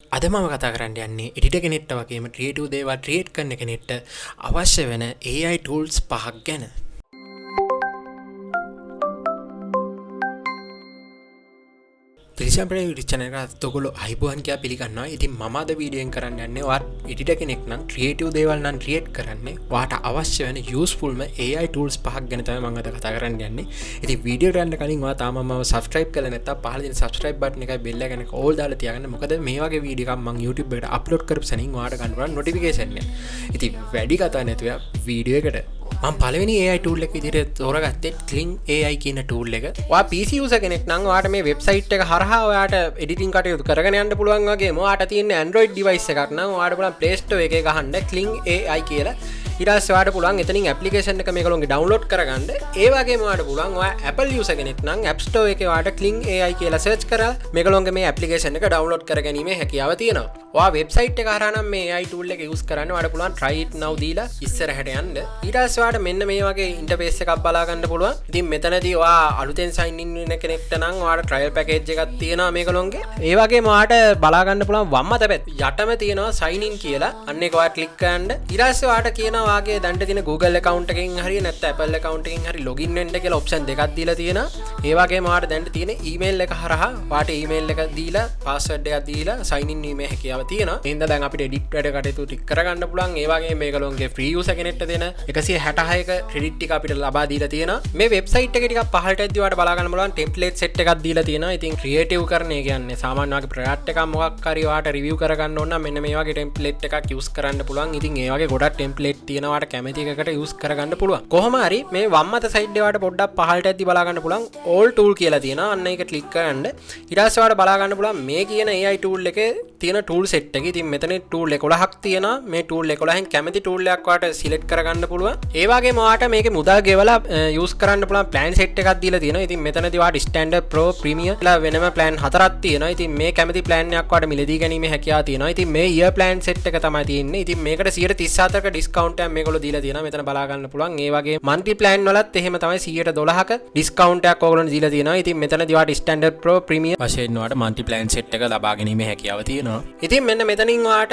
අද මම කතා කරන්න යන්නේ එඩිටර් කෙනෙක්ට වගේම ක්‍රියේටිව් දේවල් ක්‍රියේට් කරන කෙනෙක්ට අවශ්‍ය වෙන AI tools 5ක් ගැන. ත්‍රිශාම්පරේ YouTube channel එකට ඔයගොල්ලෝ අයිබෝන් කියලා පිළිගන්නවා. ඉතින් මම අද වීඩියෝ එකෙන් කරන්න යන්නේ ඔයාත් එඩිටර් කෙනෙක් නම් ක්‍රියේටිව් දේවල් නම් ක්‍රියේට් කරන්නේ ඔයාට අවශ්‍ය වෙන යූස්ෆුල්ම AI tools 5ක් ගැන තමයි මම අද කතා කරන්න යන්නේ. ඉතින් වීඩියෝ එක යන්න කලින් ඔයා තාම මම subscribe කරලා නැත්නම් පහළ තියෙන subscribe button එකයි bell එක ගැන all දාලා තියාගන්න. මොකද මේ වගේ වීඩියෝ එකක් මම YouTube එකට upload කරපු සැනින් ඔයාට ගන්න පුළුවන් notification එක. ඉතින් වැඩි කතා නැතුව වීඩියෝ එකට මම පළවෙනි AI tool එක විදිහට තෝරගත්තේ Kling AI කියන tool එක. ඔයා PC user කෙනෙක් නම් ඔයාට මේ website එක හරහා ඔයාට editing කටයුතු කරගෙන යන්න පුළුවන් වගේම ඔයාට තියෙන Android device එකක් නම් ඔයාට පුළුවන් Play Store එකේ ගහන්න Kling AI කියලා. ඊට පස්සේ ඔයාට පුළුවන් එතනින් application එක මේගොල්ලෝගේ download කරගන්න. ඒ වගේම ඔයාට පුළුවන් ඔයා Apple user කෙනෙක් නම් App Store එකේ ඔයාට Kling AI කියලා search කරලා මේගොල්ලෝගේ මේ application එක download කරගැනීමේ හැකියාව තියෙනවා. ඔයා website එක හරහා නම් මේ AI tool එක use කරන්න ඔයාට පුළුවන් try it now දීලා ඉස්සරහට යන්න. ඊට පස්සේ ඔයාට මෙන්න මේ වගේ interface එකක් බලා ගන්න පුළුවන්. ඉතින් මෙතනදී ඔයා අලුතෙන් sign in වෙන කෙනෙක්ට නම් ඔයාට trial package එකක් තියෙනවා මේගොල්ලෝගේ. ඒ වගේම ඔයාට බලා ගන්න පුළුවන් වම් අත පැත්ත යටම තියෙනවා sign in කියලා. අන්න ඒක ඔයා click කරන්න. ඊට පස්සේ ඔයාට කියනවා වාගේ දැන්ට තියෙන Google account එකකින් හරි නැත්නම් Apple account එකකින් හරි login වෙන්න කියලා option දෙකක් දීලා තියෙනවා. ඒ වගේම ඔයාට දැන්ට තියෙන email එක හරහා ඔයාට email එක දීලා password එකක් දීලා sign in වීමේ හැකියාව තියෙනවා. එහෙනම් දැන් අපිට edit වැඩ කටයුතු ටික කරගන්න පුළුවන්. ඒ වගේම මේගොල්ලෝගේ free user කෙනෙක්ට දෙන 166ක credit ටික අපිට ලබා දීලා තියෙනවා. මේ website එක ටිකක් පහළට ඇද්දි ඔයාට බලා ගන්න පුළුවන් template set එකක් දීලා තියෙනවා. ඉතින් creative කරන එක කියන්නේ සාමාන්‍ය වගේ product එකක් මොකක් හරි ඔයාට review කරගන්න ඕන නම් මෙන්න මේ වගේ template එකක් use කරන්න පුළුවන්. ඉතින් ඒ වගේ ගොඩක් template තියෙනවා ඔයාට කැමති එකකට use කරගන්න පුළුවන්. කොහොම හරි මේ වම් අත side එක ඔයාට පොඩ්ඩක් පහළට ඇද්දි බලා ගන්න පුළුවන් all tool කියලා තියෙනවා. අන්න ඒක click කරන්න. ඊට පස්සේ ඔයාට බලා ගන්න පුළුවන් මේ කියන AI tool එකේ තියෙන tool set එක. ඉතින් මෙතන tool 11ක් තියෙනවා. මේ tool 11න් කැමති tool එකක් ඔයාට select කරගන්න පුළුවන්. ඒ වගේම ඔයාට මේකේ මුදල් ගෙවලා use කරන්න පුළුවන් plan set එකක් දීලා තියෙනවා. ඉතින් මෙතනදී ඔයාට standard pro premium කියලා වෙනම plan හතරක් තියෙනවා. ඉතින් මේ කැමති plan එකක් ඔයාට මිලදී ගැනීමේ හැකියාව තියෙනවා. ඉතින් මේ year plan set එක තමයි තියෙන්නේ. ඉතින් මේකට 134ක discount එකක් මේගොල්ලෝ දීලා තියෙනවා. මෙතන බලා ගන්න පුළුවන්. ඒ වගේ monthly plan වලත් එහෙම තමයි 112ක discount එකක් ඕගොල්ලෝ දීලා තියෙනවා. ඉතින් මෙතනදී ඔයාට standard pro premium වශයෙන් ඔයාට monthly plan set එක ලබා ගැනීමේ හැකියාව තියෙනවා. ඉතින් මෙන්න මෙතනින් ඔයාට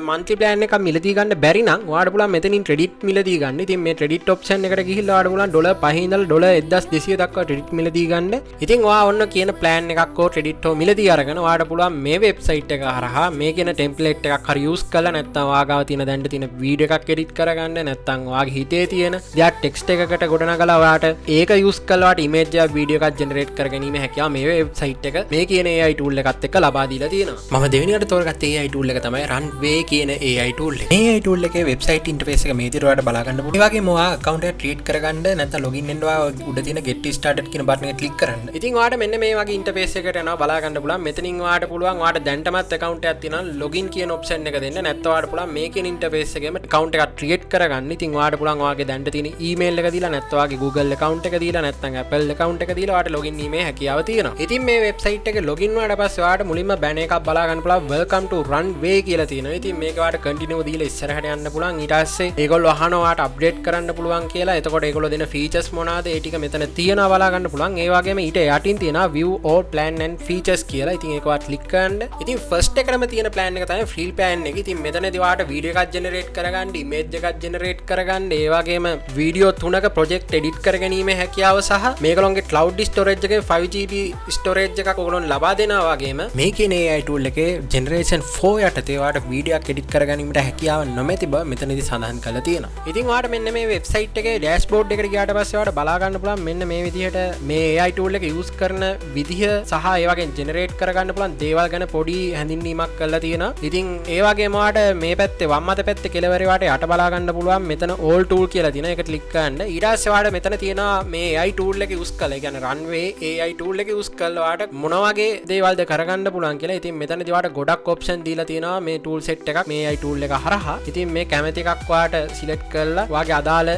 monthly plan එකක් මිලදී ගන්න බැරි නම් ඔයාට පුළුවන් මෙතනින් credit මිලදී ගන්න. ඉතින් මේ credit option එකට ගිහිල්ලා ඔයාට පුළුවන් $5 ඉඳලා $1200 දක්වා credit මිලදී ගන්න. ඉතින් ඔයා ඔන්න කියන plan එකක් හෝ credit හෝ මිලදී අරගෙන ඔයාට පුළුවන් මේ website එක හරහා මේ කියන template එකක් හරි use කරලා නැත්නම් ඔයා ගාව තියෙන දැන්ට තියෙන video එකක් edit කරගන්න නැත්නම් ඔයාගේ හිතේ තියෙන දෙයක් text එකකට ගොඩනගලා ඔයාට ඒක use කරලා ඔයාට image එකක් video එකක් generate කරගැනීමේ හැකියාව මේ website එක මේ කියන AI tool එකත් එක්ක ලබා දීලා තියෙනවා. මම දෙවෙනියට තෝරගත්ත AI tool එක තමයි Runway කියන AI tool එක. මේ AI tool එකේ website interface එක මේ විදිහට ඔයාලට බලා ගන්න පුළුවන්. ඒ වගේම ඔයා account එක create කරගන්න නැත්නම් login වෙන්න ඔයා උඩ තියෙන get started කියන button එක click කරන්න. ඉතින් ඔයාට මෙන්න මේ වගේ interface එකකට යනවා බලා ගන්න පුළුවන්. මෙතනින් ඔයාට පුළුවන් ඔයාට දැන්ටමත් account එකක් තියෙනවා login කියන option එක දෙන්න. නැත්නම් ඔයාට පුළුවන් මේ කියන interface එකේම account එකක් create කරගන්න. ඉතින් ඔයාට පුළුවන් ඔයාගේ දැන්ට තියෙන email එක දීලා නැත්නම් ඔයාගේ Google account එක දීලා නැත්නම් Apple account එක දීලා ඔයාට login වීමේ හැකියාව තියෙනවා. ඉතින් මේ website එකේ login වුණාට පස්සේ ඔයාට මුලින්ම banner එකක් බලා ගන්න පුළුවන් welcome to Runway කියලා තියෙනවා. ඉතින් මේක ඔයාට continue දීලා ඉස්සරහට යන්න පුළුවන්. ඊට පස්සේ ඒගොල්ලෝ අහනවා ඔයාට update කරන්න පුළුවන් කියලා. එතකොට ඒගොල්ලෝ දෙන features මොනවාද ඒ ටික මෙතන තියෙනවා බලා ගන්න පුළුවන්. ඒ වගේම ඊට යටින් තියෙනවා view all plan and features කියලා. ඉතින් ඒක ඔයාලා click කරන්න. ඉතින් first එකටම තියෙන plan එක තමයි free plan එක. ඉතින් මෙතනදී ඔයාට video එකක් generate කරගන්න, image එකක් generate කරගන්න, ඒ වගේම video 3ක project edit කරගැනීමේ හැකියාව සහ මේගොල්ලෝගේ cloud storage එකේ 5GB storage එකක් ඔයගොල්ලෝ ලබා දෙනවා වගේම මේ කියන AI tool එකේ generation 4 යටතේ ඔයාට video එකක් edit කරගැනීමට හැකියාව නොමැති බව මෙතනදී සඳහන් කරලා තියෙනවා. ඉතින් ඔයාට මෙන්න මේ website එකේ dashboard එකට ගියාට පස්සේ ඔයාට බලා ගන්න පුළුවන් මෙන්න මේ විදිහට මේ AI tool එක use කරන විදිහ සහ ඒ වගේ generate කරගන්න පුළුවන් දේවල් ගැන පොඩි හැඳින්වීමක් කරලා තියෙනවා. ඉතින් ඒ වගේම ඔයාට මේ පැත්තේ වම් අත පැත්තේ කෙළවරේ ඔයාට යට බලා ගන්න පුළුවන් මෙතන all tool කියලා තියෙනවා. ඒක click කරන්න. ඊට පස්සේ ඔයාට මෙතන තියෙනවා මේ AI tool එක use කරලා. ඒ කියන්නේ Runway AI tool එක use කරලා ඔයාට මොන වගේ දේවල්ද කරගන්න පුළුවන් කියලා. ඉතින් මෙතනදී ඔයාට ගොඩක් option දීලා තියෙනවා මේ tool set එකක් මේ AI tool එක හරහා. ඉතින් මේ කැමති එකක් ඔයාට select කරලා ඔයාගේ අදාළ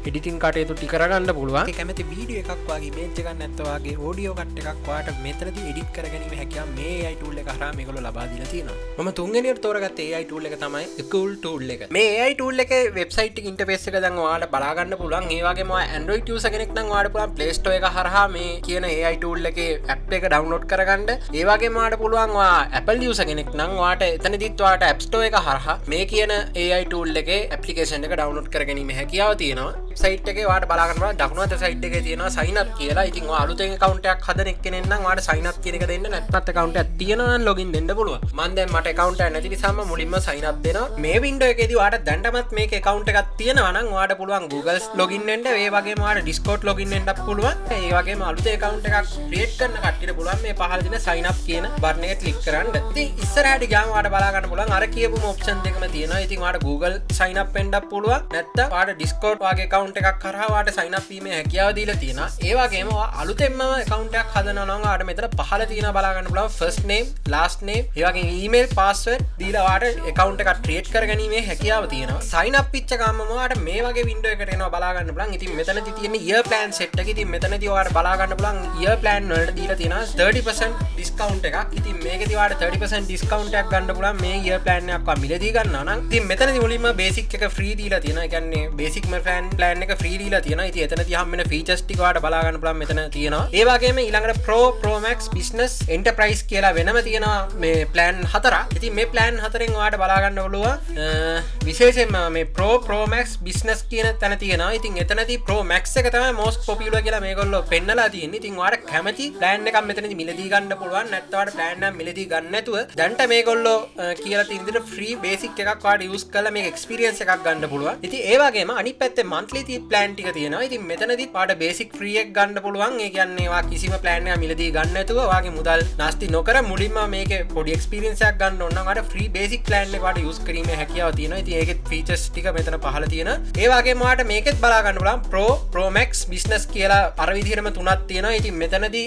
editing කටයුතු ටික කරගන්න පුළුවන්. ඒ කැමති video එකක් ඔයාගේ image එකක් නැත්නම් ඔයාගේ audio cut එකක් ඔයාට මෙතනදී edit කරගැනීමේ හැකියාව මේ AI tool එක හරහා මේගොල්ලෝ ලබා දීලා තියෙනවා. මම තුන්වෙනියට තෝරගත්ත AI tool එක තමයි Ecool tool එක. මේ AI tool එකේ වෙබ්සයිට් එක ඉන්ටර්ෆේස් එක දැන් ඔයාලට බලා ගන්න පුළුවන්. ඒ වගේම Android user කෙනෙක් නම් ඔයාලට පුළුවන් Play Store එක හරහා මේ කියන AI tool එකේ app එක download කරගන්න. ඒ වගේම ඔයාලට පුළුවන් Apple user කෙනෙක් නම් ඔයාලට එතනදිත් ඔයාලට App Store එක හරහා මේ කියන AI tool එකේ application එක download කරගැනීම හැකියාව තියෙනවා. සයිට් එකේ ඔයාලට බලා ගන්න පුළුවන් දකුණු අත සයිඩ් එකේ තියෙනවා sign up කියලා. ඉතින් ඔයා අලුතෙන් account එකක් හදන එක්කෙනෙක් නම් ඔයාලට sign up කියන එක දෙන්න, නැත්නම් account එකක් තියෙනවා නම් login දෙන්න පුළුවන්. මම දැන් මට account එකක් නැති නිසා මම මුලින්ම sign up දෙනවා. මේ window එකේදී ඔයාලට දැන්ටමත් මේක account එකක් තියෙනවා නම් ඔයාලට පුළුවන් Google login වෙන්න, ඒ වගේම ඔයාලට Discord login වෙන්නත් පුළුවන්. ඒ වගේම අලුතෙන් account එකක් create කරන කට්ටියට පුළුවන් මේ පහළ දෙන sign up කියන button එක click කරන්න. ඉතින් ඉස්සරහට ගියාම ඔයාලට බලා ගන්න පුළුවන් අර කියපුම option දෙකම තියෙනවා. ඉතින් ඔයාලට Google sign up වෙන්නත් පුළුවන්, නැත්නම් ඔයාලට Discord වගේ account එකක් කරා ඔයාලට sign up වීමේ හැකියාව දීලා තියෙනවා. ඒ වගේම ඔයා අලුතෙන්ම account එකක් හදනවා නම් ඔයාලට මෙතන පහළ තියෙනවා බලා ගන්න පුළුවන් first name, last name, ඒ වගේම email, password දීලා ඔයාලට account එකක් create කරගැනීමේ හැකියාව තියෙනවා. sign up වෙච්ච ගමන්ම ඔයාලට මේ වගේ window එකකට එනවා බලා ගන්න පුළුවන්. ඉතින් මෙතනදී තියෙන year plan set එක. ඉතින් මෙතනදී ඔයාලට බලා ගන්න පුළුවන් year plan වලට දීලා තියෙනවා 30% discount එකක්. ඉතින් මේකදී ඔයාලට 30% discount එකක් ගන්න පුළුවන් මේ year plan එකක් මිලදී ගන්නවා නම්. ඉතින් මෙතනදී මුලින්ම basic එක free දීලා තියෙනවා. ඒ කියන්නේ basic plan එක free දීලා තියෙනවා. ඉතින් එතනදී හම් වෙන features ටික ඔයාලට බලා ගන්න පුළුවන් මෙතන තියෙනවා. ඒ වගේම ඊළඟට Pro Max Business Enterprise කියලා වෙනම තියෙනවා මේ plan හතරක්. ඉතින් මේ plan හතරෙන් ඔයාලට බලා ගන්න පුළුවන් විශේෂයෙන්ම මේ Pro Max Business කියන තැන තියෙනවා. ඉතින් එතනදී Pro Max එක තමයි most popular කියලා මේගොල්ලෝ පෙන්නලා තියෙන්නේ. ඉතින් ඔයාලට කැමති plan එකක් මෙතනදී මිලදී ගන්න පුළුවන්. නැත්නම් ඔයාලට plan එක මිලදී ගන්න නැතුව දැන්ට මේගොල්ලෝ කියලා තියෙන විදිහට free basic එකක් ඔයාලට use කරලා මේක experience එකක් ගන්න පුළුවන්. ඉතින් ඒ වගේම අනිත් පැත්තේ monthly plan ටික තියෙනවා. ඉතින් මෙතනදී ඔයාලට basic free එක ගන්න පුළුවන්. ඒ කියන්නේ ඔයා කිසිම plan එකක් මිලදී ගන්න නැතුව ඔයාගේ මුදල් නාස්ති නොකර මුලින්ම මේකේ පොඩි experience එකක් ගන්න ඕන නම් ඔයාලට free basic plan එක ඔයාලට use කිරීමේ හැකියාව තියෙනවා. ඉතින් ඒකේ features ටික මෙතන පහළ තියෙනවා. ඒ වගේම ඔයාලට මේකෙත් බලා ගන්න පුළුවන් Pro Max Business කියලා අර විදිහටම තුනක් තියෙනවා. ඉතින් මෙතනදී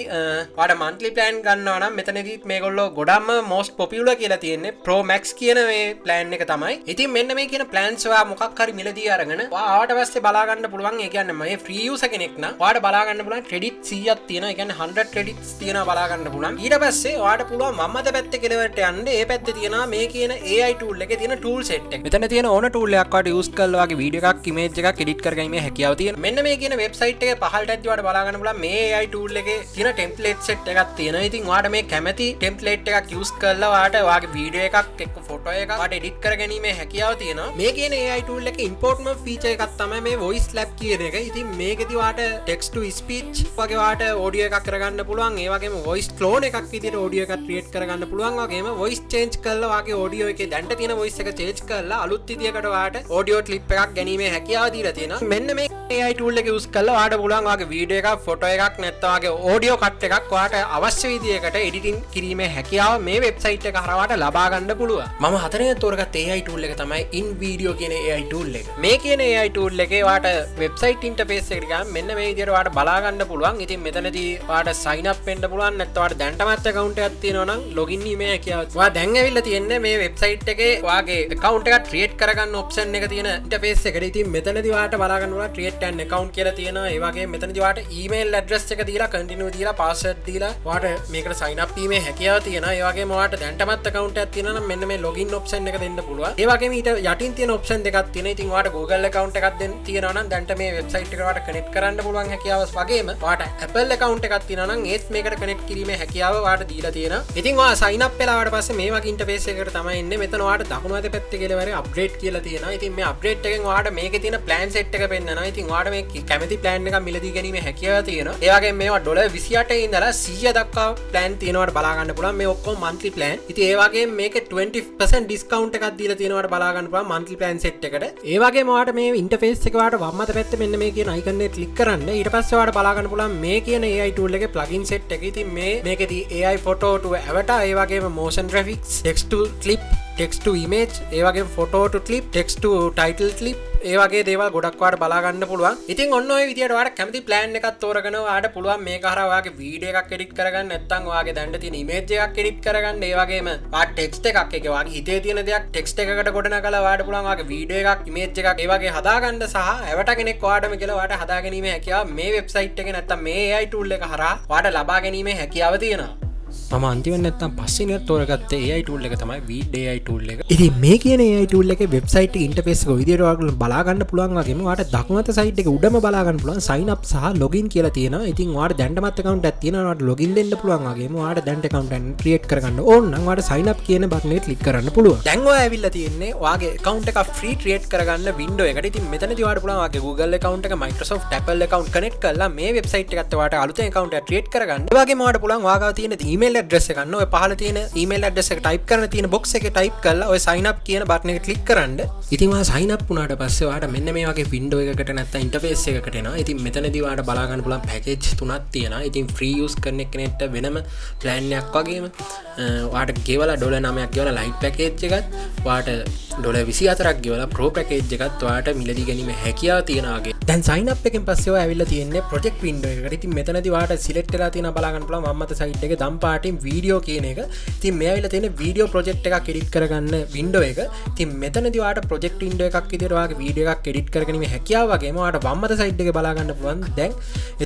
ඔයාලට monthly plan ගන්නවා නම් මෙතනදී මේගොල්ලෝ ගොඩක්ම most popular කියලා තියෙන්නේ Pro Max කියන මේ plan එක තමයි. ඉතින් මෙන්න මේ කියන plans ඔයා මොකක් හරි මිලදී අරගෙන ඔයා ආවට පස්සේ බලා ගන්න පුළුවන්. ඒ කියන්නේ මේ free user කෙනෙක් නම් ඔයාලට බලා ගන්න පුළුවන් credit 100ක් තියෙනවා. ඒ කියන්නේ 100 credits තියෙනවා බලා ගන්න පුළුවන්. ඊට පස්සේ ඔයාලට පුළුවන් මම්මද පැත්තේ කෙලවරට යන්න. ඒ පැත්තේ තියෙනවා මේ කියන AI tool එකේ තියෙන tool set එක. මෙතන තියෙන ඕන tool එකක් ඔයාලට use කරලා ඔයාගේ වීඩියෝ එකක් image එකක් edit කරගැනීමේ හැකියාව තියෙනවා. මෙන්න මේ කියන website එකේ පහළට ඇද්දි ඔයාලට බලා ගන්න පුළුවන් මේ AI tool එකේ තියෙන template set එකක් තියෙනවා. ඉතින් ඔයාලට මේ කැමති template එකක් use කරලා ඔයාලට ඔයාගේ වීඩියෝ එකක් එක්ක ෆොටෝ එකක් ඔයාලට edit කරගැනීමේ හැකියාව තියෙනවා. මේ කියන AI tool එකේ import feature එකක් තමයි මේ voice lab කියන එක. ඉතින් මේකෙදි ඔයාලට text to speech වගේ ඔයාලට audio එකක් කරගන්න පුළුවන්. ඒ වගේම voice clone එකක් විදිහට audio එකක් create කරගන්න පුළුවන්. වගේම voice change කරලා ඔයාගේ audio එකේ දැන්ට තියෙන voice එක change කරලා අලුත් විදිහකට ඔයාලට audio clip එකක් ගැනීමේ හැකියාව දීලා තියෙනවා. මෙන්න මේ AI tool එක use කරලා ඔයාලට පුළුවන් ඔයාගේ වීඩියෝ එකක්, ෆොටෝ එකක් නැත්නම් ඔයාගේ audio cut එකක් ඔයාලට අවශ්‍ය විදිහකට editing කිරීමේ හැකියාව මේ website එක හරහා ඔයාලට ලබා ගන්න පුළුවන්. මම හතරෙන් තෝරගත්ත AI tool එක තමයි InVideo කියන AI tool එක. මේ කියන AI tool එකේ ඔයාලට website interface එකට ගියාම මෙන්න මේ විදිහට ඔයාලට බලා ගන්න පුළුවන්. ඉතින් මෙතනදී ඔයාලට sign up වෙන්න පුළුවන්. නැත්නම් ඔයාලට දැන්ටමත් account එකක් තියෙනවා නම් login වීමේ හැකියාව. ඔයා දැන් ඇවිල්ලා තියෙන්නේ මේ website එකේ ඔයාගේ account එකක් create කරගන්න option එක තියෙන interface එකට. ඉතින් මෙතනදී ඔයාලට බලා ගන්න පුළුවන් create an account කියලා තියෙනවා. ඒ වගේම මෙතනදී ඔයාලට email address එක දීලා continue දීලා password දීලා ඔයාලට මේකට sign up වීමේ හැකියාව තියෙනවා. ඒ වගේම ඔයාලට දැන්ටමත් account එකක් තියෙනවා නම් මෙන්න මේ login option එක දෙන්න පුළුවන්. ඒ වගේම ඊට යටින් තියෙන option දෙකක් තියෙනවා. ඉතින් ඔයාලට Google account එකක් දෙන්න තියෙනවා නම් දැන්ට මේ website එකට ඔයාලට connect කරන්න පුළුවන් හැකියාව වගේම ඔයාලට Apple account එකක් තියෙනවා නම් ඒත් මේකට connect කිරීමේ හැකියාව ඔයාලට දීලා තියෙනවා. ඉතින් ඔයා sign up වෙලාවට පස්සේ මේ වගේ interface එකකට තමයි එන්නේ. මෙතන ඔයාලට දකුණු අත පැත්තේ කෙළවරේ upgrade කියලා තියෙනවා. ඉතින් මේ upgrade එකෙන් ඔයාලට මේකේ තියෙන plan set එක පෙන්නනවා. ඉතින් ඔයාලට මේ කැමති plan එකක් මිලදී ගැනීමේ හැකියාව තියෙනවා. ඒ වගේම මේවා $28 ඉඳලා 100 දක්වා plan තියෙනවාට බලා ගන්න පුළුවන්. මේ ඔක්කොම monthly plan. ඉතින් ඒ වගේම මේකේ 20% discount එකක් දීලා තියෙනවාට බලා ගන්න පුළුවන් monthly plan set එකට. ඒ වගේම ඔයාලට මේ interface එක ඔයාලට වම් අත පැත්තේ මෙන්න මේ කියන icon එක click කරන්න. ඊට පස්සේ ඔයාලට බලා ගන්න පුළුවන් මේ කියන AI tool එකේ plugin set එක. ඉතින් මේකෙදී AI photo to avatar, ඒ වගේම motion graphics, text to clip, text to image, ඒ වගේම photo to clip, text to title clip, ඒ වගේ දේවල් ගොඩක් ඔයාලට බලා ගන්න පුළුවන්. ඉතින් ඔන්න ඔය විදියට ඔයාලට කැමති plan එකක් තෝරගෙන ඔයාලට පුළුවන් මේක හරහා ඔයාගේ වීඩියෝ එකක් edit කරගන්න, නැත්නම් ඔයාගේ දැන්ට තියෙන image එකක් edit කරගන්න, ඒ වගේම ඔයාට text එකක් ඒක ඔයාගේ හිතේ තියෙන දෙයක් text එකකට ගොඩනගලා ඔයාලට පුළුවන් ඔයාගේ වීඩියෝ එකක්, image එකක් ඒ වගේ හදාගන්න සහ avatar කෙනෙක් ඔයාටම කියලා ඔයාට හදාගැනීමේ හැකියාව මේ website එකේ නැත්නම් මේ AI tool එක හරහා ඔයාට ලබා ගැනීමේ හැකියාව තියෙනවා. මම අන්තිමට නැත්තම් පස්සේ තෝරගත්තේ AI tool එක තමයි Weed AI tool එක. ඉතින් මේ කියන AI tool එකේ වෙබ්සයිට් එක ඉන්ටර්ෆේස් එක විදියට ඔයාලට බලා ගන්න පුළුවන් වගේම ඔයාලට දකුණු අත සයිඩ් එකේ උඩම බලා ගන්න පුළුවන් sign up සහ login කියලා තියෙනවා. ඉතින් ඔයාලට දැන්ටමත් account එකක් තියෙනවා. ඔයාලට login දෙන්න පුළුවන් වගේම ඔයාලට දැන්ට account එකක් create කරගන්න ඕන නම් ඔයාලට sign up කියන button එක click කරන්න පුළුවන්. දැන් ඔයා ඇවිල්ලා තියෙන්නේ ඔයාගේ account එක free create කරගන්න window එකට. ඉතින් මෙතනදී ඔයාලට පුළුවන් ඔයාගේ Google account එක Microsoft Apple account connect කරලා මේ website එකත් ඔයාලට අලුතෙන් account එකක් create කරගන්න. ඒ වගේම ඔයාලට පුළුවන් ඔයාගාව තියෙන email address එක ගන්න. ඔය පහළ තියෙන email address එක type කරන තියෙන box එකේ type කරලා ඔය sign up කියන button එක click කරන්න. ඉතින් ඔයා sign up වුණාට පස්සේ ඔයාට මෙන්න මේ වගේ window එකකට නැත්නම් interface එකකට එනවා. ඉතින් මෙතනදී ඔයාට බලා ගන්න පුළුවන් package තුනක් තියෙනවා. ඉතින් free use කරන කෙනෙක්ට වෙනම plan එකක් වගේම ඔයාට ගෙවලා $9ක් ගෙවලා light package එකත් ඔයාට $24ක් ගෙවලා pro package එකත් ඔයාට මිලදී ගැනීම හැකියාව තියෙනවා වගේ. දැන් sign up එකෙන් පස්සේ ඔයා ඇවිල්ලා තියෙන්නේ project window එකකට. ඉතින් මෙතනදී ඔයාට select වෙලා තියෙනවා බලා ගන්න පුළුවන් මම්මත site එකේ දම් පාටින් video කියන එක. ඉතින් මේ ඇවිල්ලා තියෙන video project එකක් edit කරගන්න window එක. ඉතින් මෙතනදී ඔයාට project window එකක් විදියට ඔයාගේ video එකක් edit කරගැනීම හැකියාව වගේම ඔයාට වම්මත site එකේ බලා ගන්න පුළුවන්. දැන්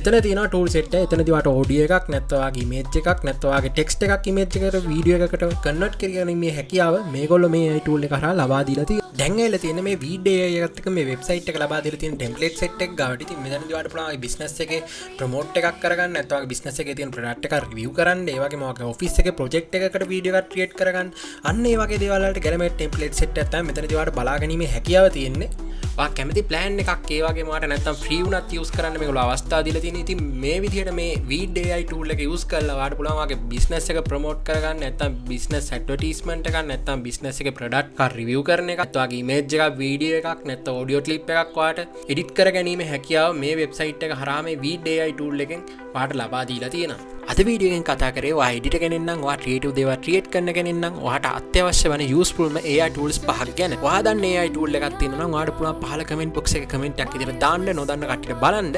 එතන තියෙනවා tool set එක. එතනදී ඔයාට audio එකක් නැත්නම් ඔයාගේ image එකක් නැත්නම් ඔයාගේ text එකක් image එකකට video එකකට convert කරගැනීමේ හැකියාව මේගොල්ලෝ මේ AI tool එක හරහා ලබා දීලා තියෙනවා. දැන් ඇවිල්ලා තියෙන මේ Weed AI එකත් එක්ක මේ website එක ලබා දීලා තියෙන template set එක ගාවට. ඉතින් මෙතනදී ඔයාලට පුළුවන් business එකේ promote එකක් කරගන්න නැත්නම් ඔයාගේ business එකේ තියෙන product එක review කරන්න. ඒ වගේම ඔයාගේ office එකේ project එකකට video එකක් create කරගන්න. අන්න ඒ වගේ දේවල් වලට ගැලපෙන template set එකක් තමයි මෙතනදී ඔයාලට බලා ගැනීමේ හැකියාව තියෙන්නේ. ඔයා කැමති plan එකක් ඒ වගේම ඔයාලට නැත්නම් free වුණත් use කරන්න මේගොල්ලෝ අවස්ථාව දීලා තියෙනවා. ඉතින් මේ විදිහට මේ Weed AI tool එක use කරලා ඔයාලට පුළුවන් ඔයාගේ business එක promote කරගන්න නැත්නම් business advertisement එකක් නැත්නම් business එකේ product එක review කරන එකක් ඔයාගේ image එකක් video එකක් නැත්නම් audio clip එකක් ඔයාලට edit කරගැනීමේ හැකියාව මේ website එක හරහා මේ Weed AI tool එකෙන් ඔයාලට ලබා දීලා තියෙනවා. අද වීඩියෝ එකෙන් කතා කරේ ඔයා එඩිටර් කෙනෙක් නම් ඔයා ක්‍රියේටිව් දේවල් ක්‍රියේට් කරන කෙනෙක් නම් ඔයාට අත්‍යවශ්‍ය වෙන යූස්ෆුල්ම AI tools පහක් ගැන. ඔයා දන්න AI tool එකක් තියෙනවා නම් ඔයාට පුළුවන් පහළ කමෙන්ට් බොක්ස් එකේ කමෙන්ට් එකක් විදිහට දාන්න නොදන්න කට්ටියට බලන්න.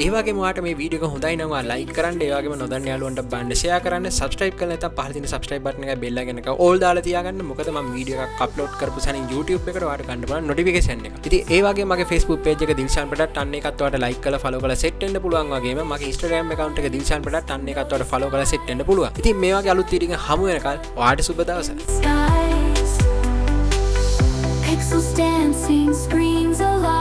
ඒ වගේම ඔයාට මේ වීඩියෝ එක හොඳයි නම් ඔයා ලයික් කරන්න. ඒ වගේම නොදන්න යාළුවන්ට බලන්න ෂෙයා කරන්න. subscribe කරලා නැත්නම් පහළ තියෙන subscribe button එකයි bell icon එක all දාලා තියාගන්න. මොකද මම වීඩියෝ එකක් අප්ලෝඩ් කරපු සනින් YouTube එකට ඔයාට ගන්න බලන්න notification එක. ඉතින් ඒ වගේම මගේ Facebook page එක දිල්ෂාන් ප්‍රොඩක්ට් අන්න එකත් ඔයාට like කරලා follow කරලා set වෙන්න පුළුවන් වගේම මගේ Instagram account එක දිල්ෂාන් ප්‍රොඩක්ට් අන්න එකත් ඔයාට follow කරලා set වෙන්න පුළුවන්. ඉතින් මේ වගේ අලුත් වීඩියෝ එකකින් හමු වෙනකල් ඔයාට සුබ දවසක්. Pixels dancing, screens alive.